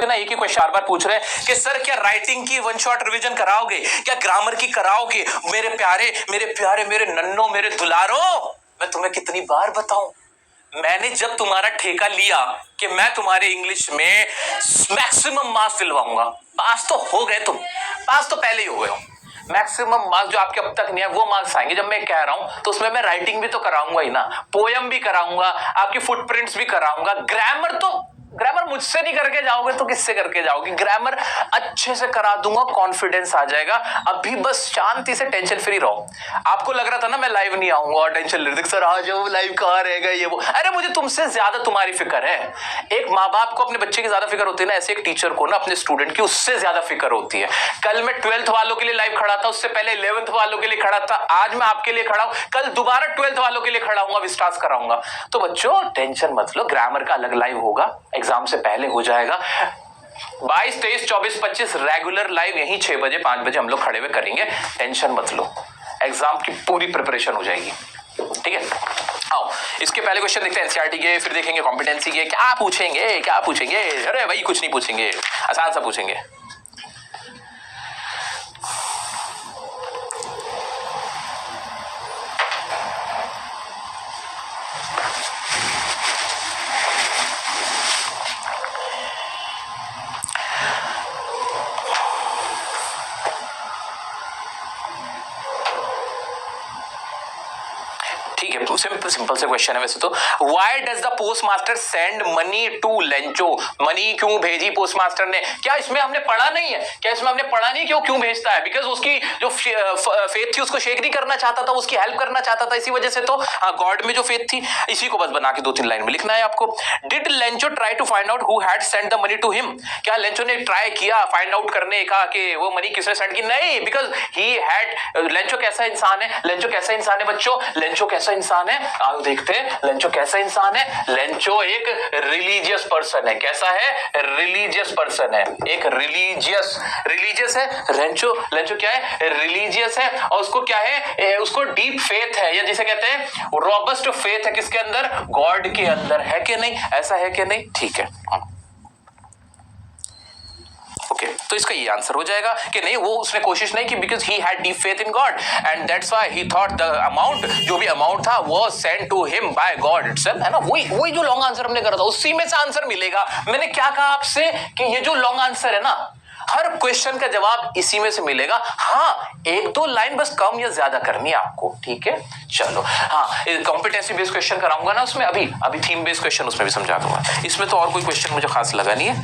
के ना एक ही क्वेश्चन बार बार पूछ रहे हैं कि सर क्या राइटिंग की वन शॉट रिवीजन कराओगे, क्या ग्रामर की कराओगे? मेरे प्यारे मेरे नन्नो मेरे दुलारो, मैं तुम्हें कितनी बार बताऊं, मैंने जब तुम्हारा ठेका लिया कि मैं तुम्हारे इंग्लिश में मैक्सिमम मार्क्स दिलवाऊंगा, पास तो हो गए तुम, पास तो पहले ही हो गए हो, मैक्सिमम मार्क्स जो आपके अब तक नहीं है वो मार्क्स आएंगे। जब मैं कह रहा हूं तो उसमें मैं राइटिंग भी तो कराऊंगा ही ना, पोयम भी कराऊंगा, आपकी फुटप्रिंट्स भी कराऊंगा, ग्रामर मुझसे नहीं करके जाओगे तो किससे करके जाओगे? ग्रामर अच्छे से करा दूंगा, कॉन्फिडेंस आ जाएगा। अभी बस शांति से टेंशन फ्री रहो। आपको लग रहा था ना मैं लाइव नहीं आऊंगा और टेंशन ले रहे सर आ जाओ, लाइव कहाँ रहेगा ये वो, अरे मुझे तुमसे ज्यादा तुम्हारी फिक्र है। एक माँ बाप को अपने बच्चे की ज्यादा फिक्र होती है ना, ऐसे एक टीचर को ना अपने स्टूडेंट की उससे ज्यादा फिक्र होती है। कल मैं 12th वालों के लिए लाइव खड़ा था, उससे पहले 11th वालों के लिए खड़ा था, आज मैं आपके लिए खड़ा हूं, कल दोबारा 12th वालों के लिए खड़ा हूं, विस्तार कराऊंगा। तो बच्चों टेंशन मत लो, ग्रामर का अलग लाइव होगा, एग्जाम से पहले हो जाएगा। 22, 23, 24, 25 रेगुलर लाइव यही 6 बजे 5 बजे हम लोग खड़े हुए करेंगे, टेंशन मत लो, एग्जाम की पूरी प्रिपरेशन हो जाएगी। ठीक है, आओ इसके पहले क्वेश्चन देखते हैं एनसीईआरटी के, फिर देखेंगे कॉम्पिटेंसी के। क्या पूछेंगे? अरे भाई कुछ नहीं पूछेंगे, आसान सा पूछेंगे। सिंपल से क्वेश्चन है वैसे तो। Why does the post master send money to Lencho? Money क्यों भेजी पोस्ट मास्टर ने? क्या इसमें हमने पढ़ा नहीं है? क्यों भेजता है? बिकॉज उसकी जो फेथ थी उसको शेक नहीं करना चाहता था, उसकी हेल्प करना चाहता था, इसी वजह से तो गॉड में जो फेथ थी, इसी को बस बना के 2-3 लाइन में लिखना है आपको। Did Lencho try to find out who had send the money to him? क्या लेंचो ने ट्राई किया फाइंड आउट करने का कि वो मनी किसने सेंड की? नहीं, बिकॉज ही हैड। लेंचो कैसा इंसान है? बच्चों लेंचो कैसा इंसान है? आओ देखते हैं लेंचो कैसा इंसान है। लेंचो एक रिलीजियस पर्सन है। कैसा है? रिलीजियस पर्सन है, एक रिलीजियस है। लेंचो क्या है? रिलीजियस है, और उसको क्या है? उसको डीप फेथ है, या जिसे कहते हैं रॉबस्ट फेथ है, किसके अंदर? गॉड के अंदर। है कि नहीं? ऐसा है कि नहीं? ठीक है, ओके, तो इसका ये आंसर हो जाएगा कि नहीं, वो उसने कोशिश नहीं की, because he had deep faith in God and that's why he thought the amount, जो भी अमाउंट था वो send to him by God itself, है ना। वही जो लॉन्ग आंसर हमने करा था उसी में से आंसर मिलेगा। मैंने क्या कहा आपसे कि ये जो लॉन्ग आंसर है ना, हर क्वेश्चन का जवाब इसी में से मिलेगा। हाँ, 1-2 लाइन बस कम या ज्यादा करनी है आपको, ठीक है। चलो, हाँ, कॉम्पिटेंसी बेस्ड क्वेश्चन कराऊंगा ना उसमें, अभी थीम बेस्ड क्वेश्चन उसमें भी समझा दूंगा। इसमें तो और कोई क्वेश्चन मुझे खास लगा नहीं है।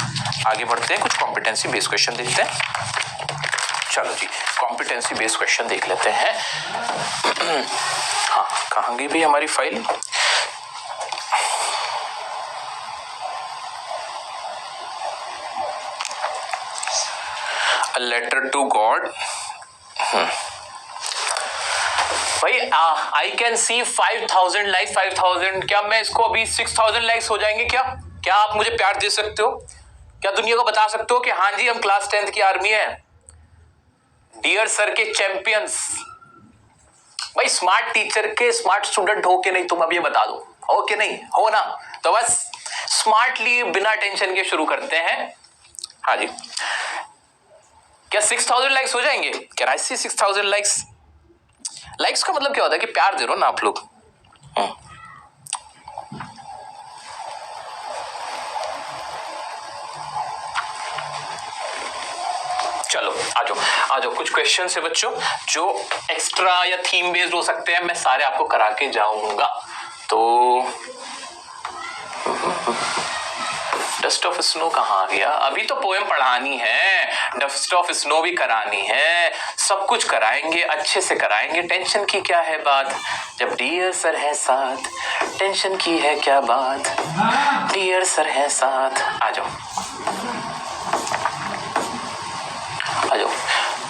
आगे बढ़ते हैं, कुछ कॉम्पिटेंसी बेस्ड क्वेश्चन देखते हैं। चलो जी, कॉम्पिटेंसी बेस्ड क्वेश्चन देख लेते हैं। हाँ, कहाँ गई भी हमारी file? A letter to God. भाई I can see 5000 लाइक्स, 5000। क्या मैं इसको अभी 6000 लाइक्स हो जाएंगे? क्या आप मुझे प्यार दे सकते हो? क्या दुनिया को बता सकते हो कि हाँ जी हम क्लास 10th की आर्मी है, डियर सर के चैंपियंस? भाई स्मार्ट टीचर के स्मार्ट स्टूडेंट हो के नहीं, तुम अब ये बता दो, हो कि नहीं हो ना? तो बस स्मार्टली बिना टेंशन के शुरू करते हैं। हाँ जी, क्या 6000 लाइक्स हो जाएंगे? Can I see 6000 likes? Likes का मतलब क्या होता है कि प्यार दे रहे हो ना आप लोग। चलो आ जाओ कुछ क्वेश्चन है बच्चों जो एक्स्ट्रा या थीम बेस्ड हो सकते हैं, मैं सारे आपको करा के जाऊंगा। तो डस्ट ऑफ स्नो कहाँ आ गया? अभी तो पोएम पढ़ानी है, डस्ट ऑफ स्नो भी करानी है, सब कुछ कराएंगे, अच्छे से कराएंगे। टेंशन की क्या है बात, जब डियर सर है साथ, टेंशन की है क्या बात, डियर सर है साथ। आ जाओ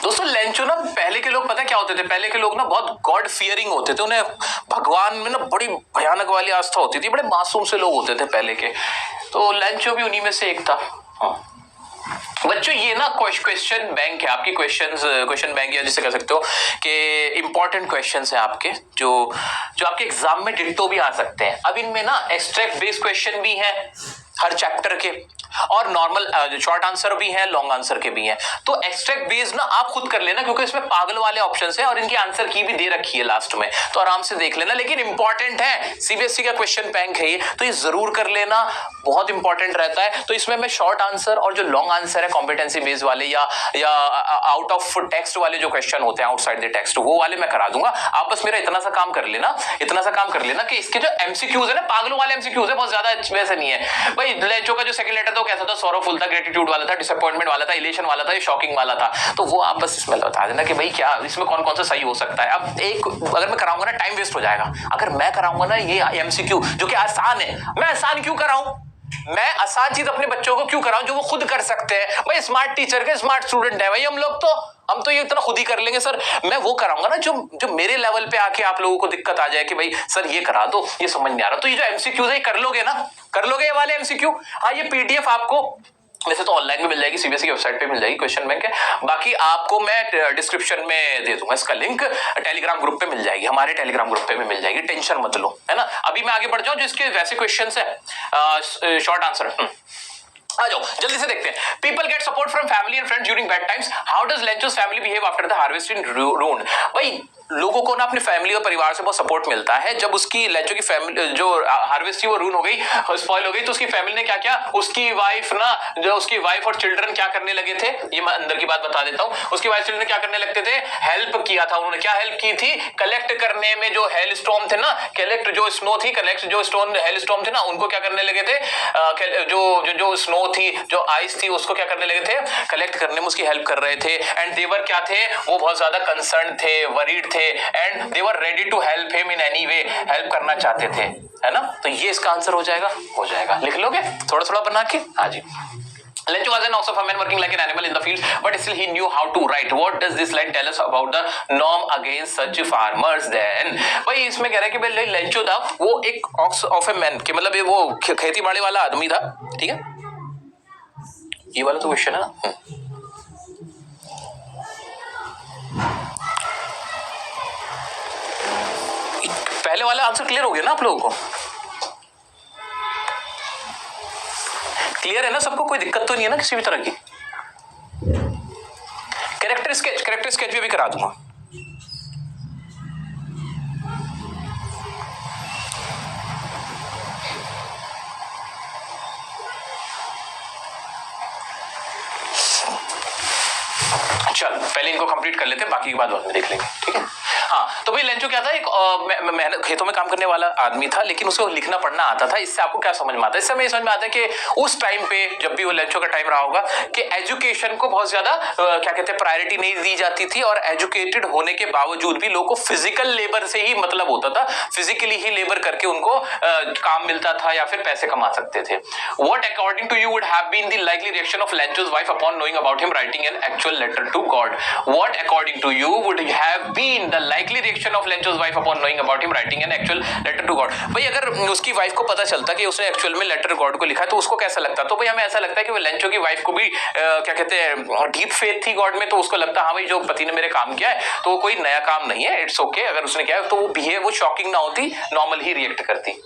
दोस्तों। लेंचो ना, पहले के लोग पता क्या होते थे? पहले के लोग ना बहुत गॉड फियरिंग होते थे, उन्हें भगवान में ना बड़ी भयानक वाली आस्था होती थी, बड़े मासूम से लोग होते थे पहले के। तो लेंचो भी उन्हीं में से एक था। बच्चों ये ना क्वेश्चन बैंक है आपकी, क्वेश्चन बैंक, या जिसे कह सकते हो कि इंपॉर्टेंट क्वेश्चंस हैं आपके, जो आपके एग्जाम में डिट्टो भी आ सकते हैं। अब इनमें ना एक्सट्रैक्ट बेस्ड क्वेश्चन भी हैं हर चैप्टर के, और नॉर्मल शॉर्ट आंसर भी है, लॉन्ग आंसर के भी हैं। तो एक्सट्रैक्ट बेस्ड ना आप खुद कर लेना, क्योंकि इसमें पागल वाले ऑप्शंस हैं और इनकी आंसर की भी दे रखी है लास्ट में, तो आराम से देख लेना। लेकिन इंपॉर्टेंट है, सीबीएसई का क्वेश्चन बैंक है ये, तो ये जरूर कर लेना, बहुत इंपॉर्टेंट रहता है। तो इसमें मैं शॉर्ट आंसर और जो लॉन्ग आंसर है कॉम्पिटेंसी बेस्ड वाले या आउट ऑफ टेक्स्ट वाले जो क्वेश्चन होते हैं, आउटसाइड द टेक्स्ट, वो वाले मैं करा दूंगा। आप बस मेरा इतना सा काम कर लेना, कि इसके जो एमसीक्यूज है ना, पागलों वाले एमसीक्यूज है, बहुत ज्यादा वैसे नहीं है भाई। लेंचो का जो सेकंड लेटर था वो कैसा था, सॉरोफुल था, ग्रेटिट्यूड वाला था, डिसअपॉइंटमेंट वाला था, इलेशन वाला था, शॉकिंग वाला था। तो वो आप बस इसमें बता देना कि भाई क्या इसमें कौन कौन सा सही हो सकता है। अब एक अगर मैं कराऊंगा ना, टाइम वेस्ट हो जाएगा। अगर मैं कराऊंगा ना ये एमसीक्यू जो कि आसान है, मैं आसान क्यों कराऊं? मैं आसान चीज अपने बच्चों को क्यों कराऊं जो वो खुद कर सकते हैं? भाई स्मार्ट टीचर के स्मार्ट स्टूडेंट है भाई हम तो ये इतना खुद ही कर लेंगे सर। मैं वो कराऊंगा ना जो मेरे लेवल पे आके आप लोगों को दिक्कत आ जाए कि भाई सर ये करा दो, ये समझ नहीं आ रहा। तो ये जो एमसीक्यूज है ये कर लोगे ना, कर लोगे ये वाले एमसीक्यू। हाँ, ये पीडीएफ आपको वैसे तो ऑनलाइन में मिल जाएगी, सीबीएसई की वेबसाइट पे मिल जाएगी क्वेश्चन बैंक है। बाकी आपको मैं डिस्क्रिप्शन में दे दूंगा इसका लिंक, टेलीग्राम ग्रुप पे मिल जाएगी, हमारे टेलीग्राम ग्रुप पे भी मिल जाएगी, टेंशन मत लो, है ना। अभी मैं आगे बढ़ जाऊं, जो इसके वैसे क्वेश्चन है शॉर्ट आंसर आ जाओ जल्दी से देखते हैं। People get support from family and friends during bad times, how does Lencho's family behave after the harvest in ruin. भाई लोगों को ना अपने फैमिली और परिवार से बहुत सपोर्ट मिलता है। जब उसकी लेंचो की फैमिली जो हार्वेस्ट थी वो रून हो गई, स्पॉइल हो गई, तो उसकी फैमिली ने क्या किया, उसकी वाइफ और चिल्ड्रन क्या करने लगे थे, ये मैं अंदर की बात बता देता हूँ। उसकी वाइफ चिल्ड्रन क्या करने लगते थे, हेल्प किया था उन्होंने। क्या हेल्प की थी, कलेक्ट करने में, जो हेल स्टॉर्म थे ना, कलेक्ट जो स्नो थी, कलेक्ट जो स्टोन हेल स्टॉर्म थे ना, उनको क्या करने लगे थे, जो स्नो थी, जो आइस थी, उसको क्या करने लगे थे, कलेक्ट करने में उसकी हेल्प कर रहे थे। एंड देवर क्या थे, वो बहुत ज्यादा कंसर्न थे, वरीड थे, and they were ready to help him in any way, help करना चाहते थे, है ना। तो ये इसका आंसर हो जाएगा। लिख लोगे थोड़ा थोड़ा बना के। हाँ जी। Lencho was an ox of a man working like an animal in the field, but still he knew how to write. What does this line tell us about the norm against such farmers then? भाई इसमें कह रहा है कि भाई Lencho था वो एक ऑक्स ऑफ ए मैन के मतलब ये वो खेती बाड़ी वाला आदमी था, ठीक है। ये वाला तो क्वेश्चन है ना। पहले वाला आंसर क्लियर हो गया ना आप लोगों को? क्लियर है ना सबको? कोई दिक्कत तो नहीं है ना किसी भी तरह की? कैरेक्टर स्केच भी करा दूंगा। चल पहले इनको कंप्लीट कर लेते हैं, बाकी की बात बाद में देख लेंगे, ठीक है। हाँ, तो भाई लेंचो क्या था, एक खेतों में काम करने वाला आदमी था, लेकिन उसको लिखना पढ़ना आता था। इससे आपको क्या समझ में आता है? इससे हमें समझ में आता है कि उस टाइम पे जब भी वो लेंचो का टाइम रहा होगा कि एजुकेशन को बहुत ज्यादा क्या कहते हैं प्रायोरिटी नहीं दी जाती थी, और एजुकेटेड होने के बावजूद भी लोगों को फिजिकल लेबर से ही मतलब होता था, फिजिकली ही लेबर करके उनको काम मिलता था या फिर पैसे कमा सकते थे। What according to you would have been the likely reaction of Lencho's wife upon knowing about him writing an actual letter to God? What according to you would have been the likely reaction of Lencho's wife upon knowing about him writing an actual letter to God? भाई अगर उसकी wife को पता चलता कि उसने actual में letter God को लिखा है तो उसको कैसा लगता? तो भाई हमें ऐसा लगता है कि वो लेंचो की वाइफ को भी क्या कहते हैं डीप फेथ थी गॉड में, तो उसको लगता हाँ भाई जो पति ने मेरे काम किया है तो वो कोई नया काम नहीं है, इट्स ओके। अगर उसने किया है तो वो बिहेव, वो शॉकिंग ना होती, नॉर्मल ही रिएक्ट करती।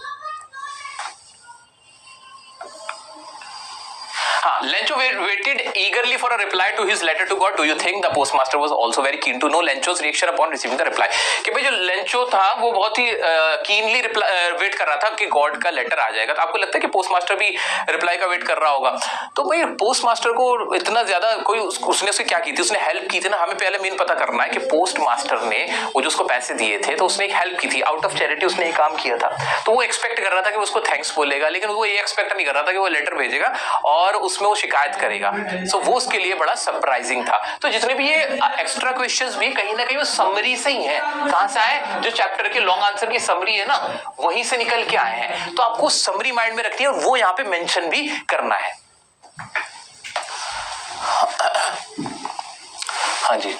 Lencho waited eagerly for a reply to his letter to God. Do you think the postmaster was also very keen to know Lencho's reaction upon receiving the reply? कि भाई जो Lencho था वो बहुत ही keenly wait कर रहा था कि गॉड का लेटर आ जाएगा। तो आपको लगता है कि पोस्टमास्टर भी रिप्लाई का वेट कर रहा होगा? तो भाई पोस्टमास्टर को इतना ज्यादा कोई उसने उसे क्या की थी, उसने हेल्प की थी ना। हमें पहले मेन पता करना है कि पोस्टमास्टर ने वो जो उसको पैसे दिए थे तो उसने एक हेल्प की थी, आउट ऑफ चैरिटी उसने एक काम किया था। तो वो एक्सपेक्ट कर रहा था कि उसको थैंक्स बोलेगा, लेकिन वो ये एक्सपेक्ट नहीं कर रहा था कि वो लेटर भेजेगा और उसमें वो शिकायत करेगा। सो वो उसके लिए बड़ा सरप्राइजिंग था। तो जितने भी ये एक्स्ट्रा क्वेश्चंस भी कहीं ना कहीं वो समरी से ही है। कहां से आए? जो चैप्टर के लॉन्ग आंसर की समरी है ना, वहीं से निकल के आए हैं। तो आपको समरी माइंड में रखनी है और वो यहां पे मेंशन भी करना है। हाँ जी,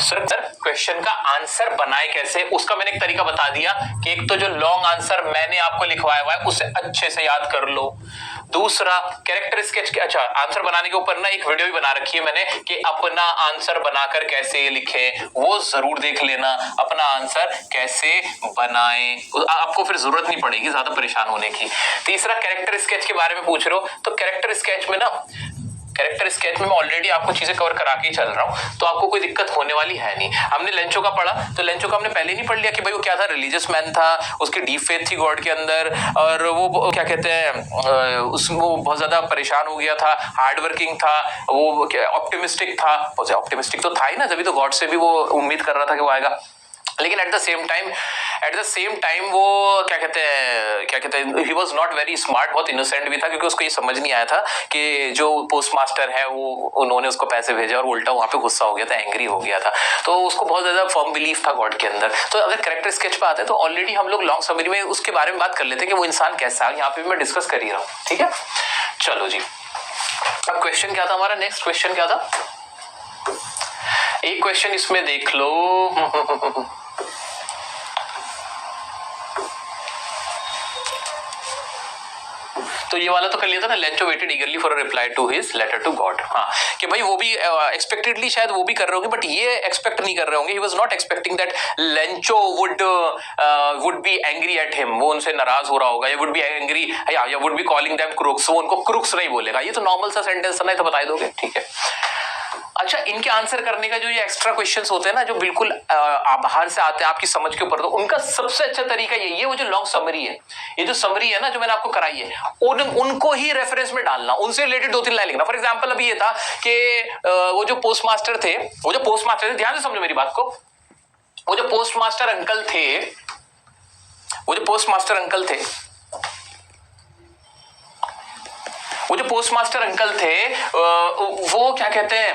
सर क्वेश्चन का आंसर बनाए कैसे, उसका मैंने एक तरीका बता दिया कि एक तो जो लॉन्ग आंसर मैंने आपको लिखवाया हुआ है उसे अच्छे से याद कर लो। दूसरा कैरेक्टर स्केच के, अच्छा आंसर बनाने के ऊपर ना एक वीडियो भी बना रखी है मैंने कि अपना आंसर बनाकर कैसे लिखे, वो जरूर देख लेना, अपना आंसर कैसे बनाएं, आपको फिर जरूरत नहीं पड़ेगी ज्यादा परेशान होने की। तीसरा कैरेक्टर स्केच के बारे में पूछ रहे हो, तो कैरेक्टर स्केच में मैं ऑलरेडी आपको चीजें कवर करा के ही चल रहा हूं, तो आपको कोई दिक्कत होने वाली है नहीं। हमने लेंचो का पढ़ा, तो लेंचो का हमने पहले नहीं पढ़ लिया कि भाई वो क्या था, रिलीजियस मैन था, उसकी डीप फेथ थी गॉड के अंदर, और वो क्या कहते हैं उसमें वो बहुत ज्यादा परेशान हो गया था, हार्ड वर्किंग था, वो ऑप्टिमिस्टिक था, ऑप्टिमिस्टिक तो था ही ना, तभी तो गॉड से भी वो उम्मीद कर रहा था कि वो आएगा। लेकिन एट द सेम टाइम वो क्या कहते हैं he was not very smart, बहुत इनोसेंट भी था, क्योंकि उसको ये समझ नहीं आया था कि जो पोस्ट मास्टर है वो उन्होंने उसको पैसे भेजे और उल्टा वहां पे गुस्सा हो गया था, एंग्री हो गया था, तो उसको बहुत ज्यादा फर्म बिलीफ था गॉड के अंदर। तो अगर कैरेक्टर स्केच पे आते हैं तो ऑलरेडी हम लोग लॉन्ग समरी में उसके बारे में बात कर लेते हैं कि वो इंसान कैसा है, यहाँ पे भी मैं डिस्कस कर ही रहा हूँ, ठीक है। चलो जी, अब क्वेश्चन क्या था हमारा, नेक्स्ट क्वेश्चन क्या था, एक क्वेश्चन इसमें देख लो तो ये वाला तो कर लिया था ना, Lencho waited eagerly for a reply to his letter to God. हाँ, कि भाई वो भी एक्सपेक्टेडली शायद वो भी कर रहे होंगे, बट ये एक्सपेक्ट नहीं कर रहे होंगे, he was not expecting that Lencho would be angry at him, वो उनसे नाराज हो रहा होगा, या वुड बी एंग्री या would be calling them crooks, वो उनको क्रूक्स नहीं बोलेगा। ये तो नॉर्मल सा सेंटेंस है, तो बता दोगे, ठीक है। अच्छा, इनके आंसर करने का जो ये एक्स्ट्रा क्वेश्चंस होते हैं ना, जो बिल्कुल बाहर से आते हैं आपकी समझ के ऊपर, तो उनका सबसे अच्छा तरीका ये वो जो लॉन्ग समरी है, ये जो समरी है ना जो मैंने आपको कराई है, उनको ही रेफरेंस में डालना, उनसे रिलेटेड 2-3 लाइन लिखना। फॉर एग्जांपल अभी ये था कि वो जो पोस्ट मास्टर थे, ध्यान से समझो मेरी बात को, वो जो पोस्ट मास्टर अंकल थे, वो क्या कहते हैं,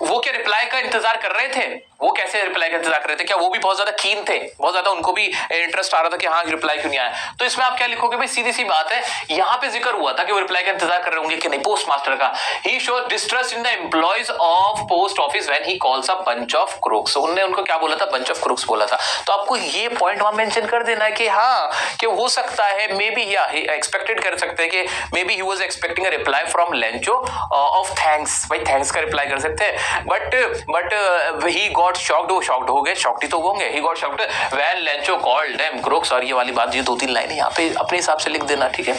वो क्या रिप्लाई का इंतजार कर रहे थे, वो कैसे रिप्लाई का इंतजार कर रहे थे, क्या वो भी बहुत ज्यादा कीन थे, बहुत ज्यादा उनको भी इंटरेस्ट आ रहा था कि हाँ रिप्लाई क्यों नहीं आया। तो इसमें आप क्या लिखोगे भाई, सीधी सी बात है, यहाँ पे जिक्र हुआ था कि वो रिप्लाई का इंतजार कर रहे होंगे कि नहीं पोस्ट मास्टर का, he shows distrust in the employees of post office when he calls a bunch of crooks, उन्होंने उनको क्या बोला था, बंच ऑफ क्रूक्स बोला था। तो आपको ये पॉइंट वहां मेंशन कर देना है कि हाँ, कि हो सकता है मे बी, या एक्सपेक्टेड कर सकते हैं कि may be he was expecting a reply from Lencho of thanks, भाई थैंक्स का रिप्लाई कर सकते हैं, बट ही गॉट शॉक्ड, वो शॉक्ड हो गए, शॉक्ड ही तो होंगे, he got shocked when Lencho called them crooks. और ये वाली बात, ये 2-3 लाइनें यहाँ पे अपने हिसाब से लिख देना, ठीक है।